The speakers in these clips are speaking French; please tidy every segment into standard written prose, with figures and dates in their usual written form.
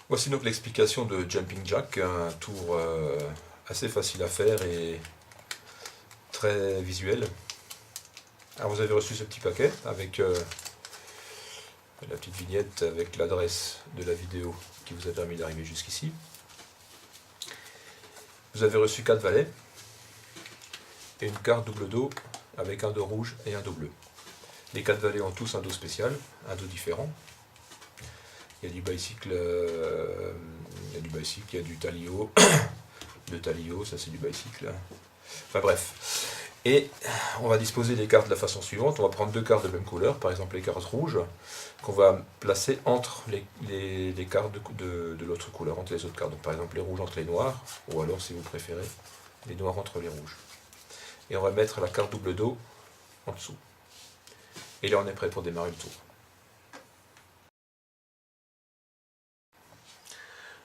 Voici donc l'explication de Jumping Jack, un tour assez facile à faire et très visuel. Alors vous avez reçu ce petit paquet avec la petite vignette avec l'adresse de la vidéo qui vous a permis d'arriver jusqu'ici. Vous avez reçu 4 valets et une carte double dos avec un dos rouge et un dos bleu. Les 4 valets ont tous un dos spécial, un dos différent. Il y a du bicycle, il y a du Talio, de Talio, ça c'est du bicycle. Enfin bref. Et on va disposer des cartes de la façon suivante. On va prendre 2 cartes de même couleur, par exemple les cartes rouges, qu'on va placer entre les cartes de l'autre couleur, entre les autres cartes. Donc par exemple les rouges entre les noirs, ou alors si vous préférez, les noirs entre les rouges. Et on va mettre la carte double dos en dessous. Et là on est prêt pour démarrer le tour.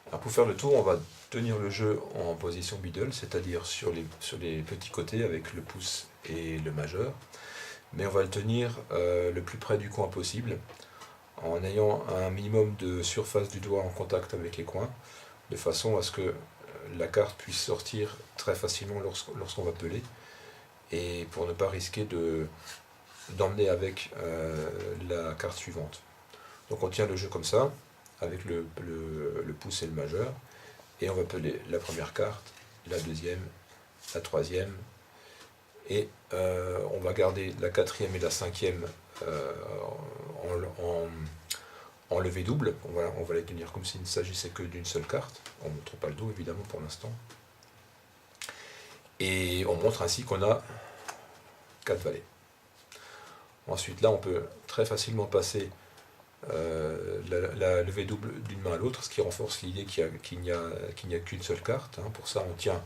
Alors pour faire le tour, on va tenir le jeu en position middle, c'est-à-dire sur les petits côtés avec le pouce et le majeur. Mais on va le tenir le plus près du coin possible, en ayant un minimum de surface du doigt en contact avec les coins, de façon à ce que la carte puisse sortir très facilement lorsqu'on va peler, et pour ne pas risquer d'emmener avec la carte suivante. Donc on tient le jeu comme ça, avec le pouce et le majeur, et on va peler la première carte, la deuxième, la troisième, et on va garder la quatrième et la cinquième en levée double. On va les tenir comme s'il ne s'agissait que d'une seule carte. On ne montre pas le dos évidemment pour l'instant. Et on montre ainsi qu'on a 4 valets. Ensuite là on peut très facilement passer la levée double d'une main à l'autre, ce qui renforce l'idée qu'il n'y a qu'une seule carte. Pour ça, on tient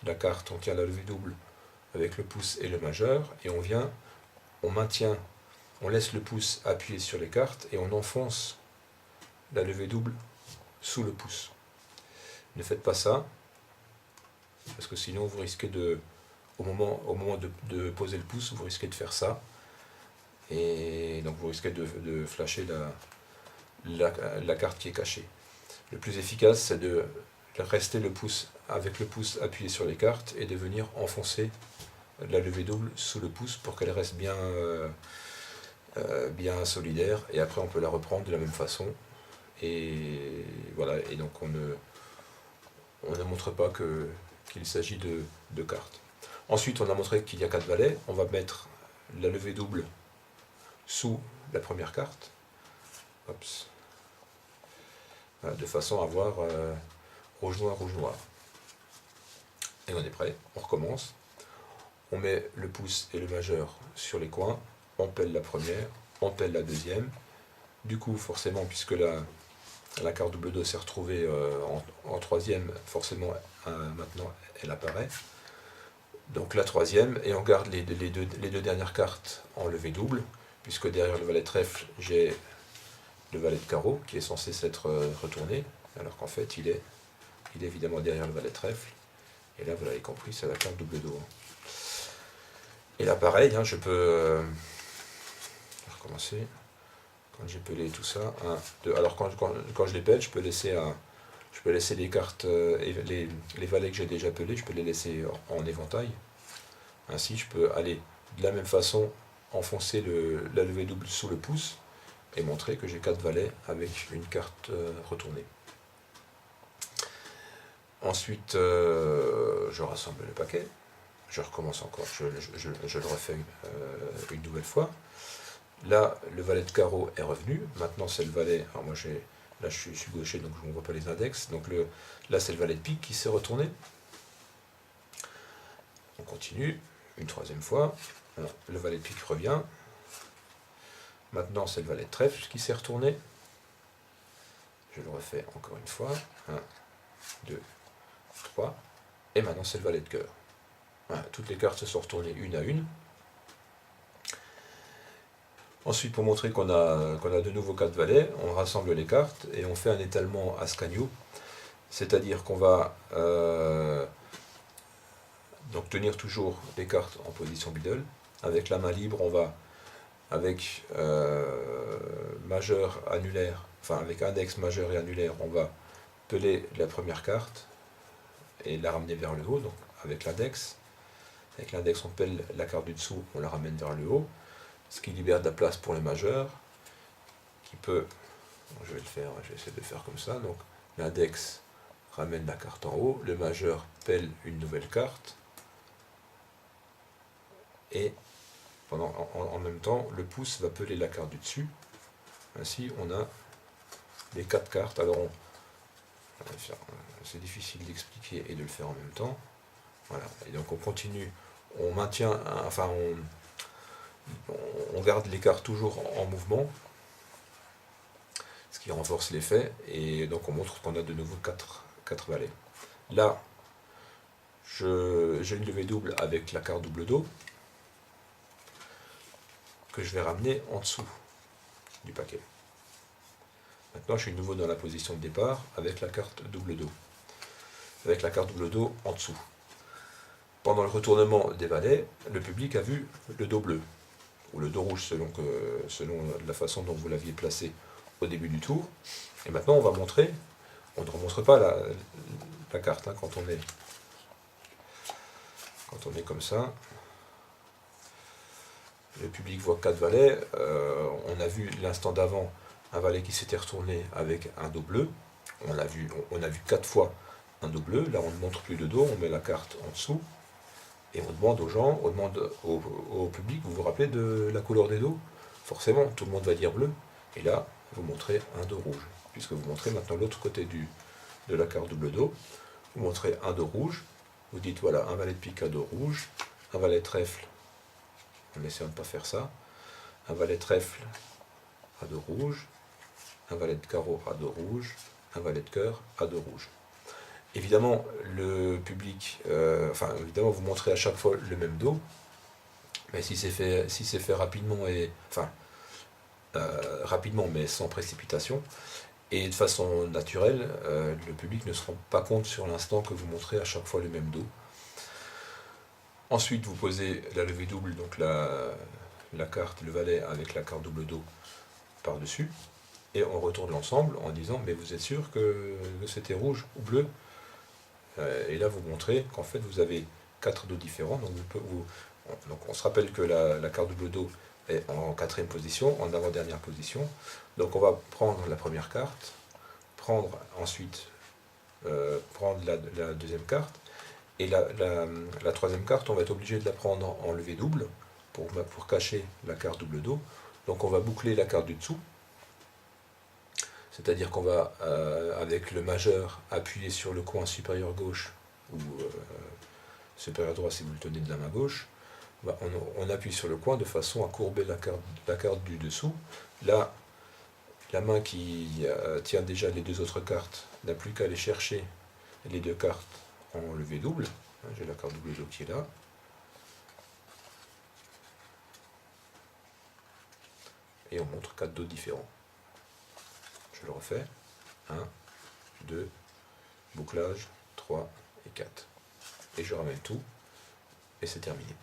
la carte, on tient la levée double avec le pouce et le majeur, et on maintient, on laisse le pouce appuyé sur les cartes, et on enfonce la levée double sous le pouce. Ne faites pas ça, parce que sinon vous risquez au moment de poser le pouce, vous risquez de faire ça, et donc vous risquez de flasher la carte qui est cachée. Le plus efficace, c'est de rester avec le pouce appuyé sur les cartes et de venir enfoncer la levée double sous le pouce pour qu'elle reste bien solidaire, et après on peut la reprendre de la même façon, et voilà, et donc on ne montre pas qu'il s'agit de cartes. Ensuite on a montré qu'il y a 4 valets, on va mettre la levée double sous la première carte, Ops. De façon à avoir rouge noir, et on est prêt, on recommence, on met le pouce et le majeur sur les coins, on pèle la première, on pèle la deuxième, du coup forcément puisque la carte double dos s'est retrouvée en troisième, forcément maintenant elle apparaît, donc la troisième, et on garde les deux dernières cartes en levée double, puisque derrière le valet de trèfle, j'ai le valet de carreau qui est censé s'être retourné, alors qu'en fait il est évidemment derrière le valet de trèfle, et là vous l'avez compris, c'est la carte double dos. Et là pareil, je peux recommencer, quand j'ai pelé tout ça, 1, 2, alors quand je les pèle, je peux laisser les cartes, les valets que j'ai déjà pelés, je peux les laisser en éventail, ainsi je peux aller de la même façon enfoncer la levée double sous le pouce, et montrer que j'ai 4 valets avec une carte retournée. Ensuite, je rassemble le paquet, je recommence encore, je le refais une nouvelle fois. Là, le valet de carreau est revenu, maintenant c'est le valet, alors moi là je suis gaucher donc je ne vois pas les index, donc là c'est le valet de pique qui s'est retourné. On continue, une troisième fois, le valet de pique revient. Maintenant, c'est le valet de trèfle qui s'est retourné. Je le refais encore une fois. 1, 2, 3. Et maintenant, c'est le valet de cœur. Voilà, toutes les cartes se sont retournées une à une. Ensuite, pour montrer qu'on a de nouveau 4 valets, on rassemble les cartes et on fait un étalement à Ascanio. C'est-à-dire qu'on va donc tenir toujours les cartes en position middle. Avec la main libre, on va avec majeur, annulaire, enfin avec index, majeur et annulaire, on va peler la première carte et la ramener vers le haut, donc avec l'index. Avec l'index, on pèle la carte du dessous, on la ramène vers le haut, ce qui libère de la place pour le majeur, qui peut, je vais le faire, je vais essayer de le faire comme ça, donc l'index ramène la carte en haut, le majeur pèle une nouvelle carte, et en même temps, le pouce va peler la carte du dessus. Ainsi, on a les 4 cartes. Alors, c'est difficile d'expliquer et de le faire en même temps. Voilà. Et donc, on continue, on maintient, enfin, on garde les cartes toujours en mouvement, ce qui renforce l'effet. Et donc, on montre qu'on a de nouveau 4 valets. Là, j'ai une levée double avec la carte double dos, que je vais ramener en dessous du paquet. Maintenant, je suis de nouveau dans la position de départ avec la carte double dos. Avec la carte double dos en dessous. Pendant le retournement des valets, le public a vu le dos bleu, ou le dos rouge selon la façon dont vous l'aviez placé au début du tour. Et maintenant, on va montrer, on ne remontre pas la carte hein, quand on est comme ça. Le public voit 4 valets. On a vu l'instant d'avant un valet qui s'était retourné avec un dos bleu. On a vu 4 fois un dos bleu. Là, on ne montre plus de dos, on met la carte en dessous. Et on demande aux gens, on demande au public, vous vous rappelez de la couleur des dos? Forcément, tout le monde va dire bleu. Et là, vous montrez un dos rouge. Puisque vous montrez maintenant l'autre côté de la carte double dos. Vous montrez un dos rouge. Vous dites, voilà, un valet de pique à dos rouge, un valet de trèfle. On essaie de ne pas faire ça. Un valet de trèfle à dos rouge, un valet de carreau à dos rouge, un valet de cœur à dos rouge. Évidemment, le public, évidemment, vous montrez à chaque fois le même dos, mais si c'est fait rapidement rapidement, mais sans précipitation, et de façon naturelle, le public ne se rend pas compte sur l'instant que vous montrez à chaque fois le même dos. Ensuite, vous posez la levée double, donc la carte, le valet avec la carte double dos par-dessus, et on retourne l'ensemble en disant mais vous êtes sûr que c'était rouge ou bleu? Et là vous montrez qu'en fait vous avez 4 dos différents, donc on se rappelle que la carte double dos est en 4e position, en avant-dernière position, donc on va prendre la première carte, ensuite prendre la deuxième carte, et la 3e carte on va être obligé de la prendre en levée double pour cacher la carte double dos, donc on va boucler la carte du dessous. C'est-à-dire qu'on va, avec le majeur, appuyer sur le coin supérieur gauche ou supérieur droit si vous le tenez de la main gauche. On appuie sur le coin de façon à courber la carte du dessous. Là, la main qui tient déjà les 2 autres cartes n'a plus qu'à aller chercher les 2 cartes en levée double. J'ai la carte double dos qui est là. Et on montre 4 dos différents. Je le refais. 1, 2, bouclage, 3 et 4. Et je ramène tout, et c'est terminé.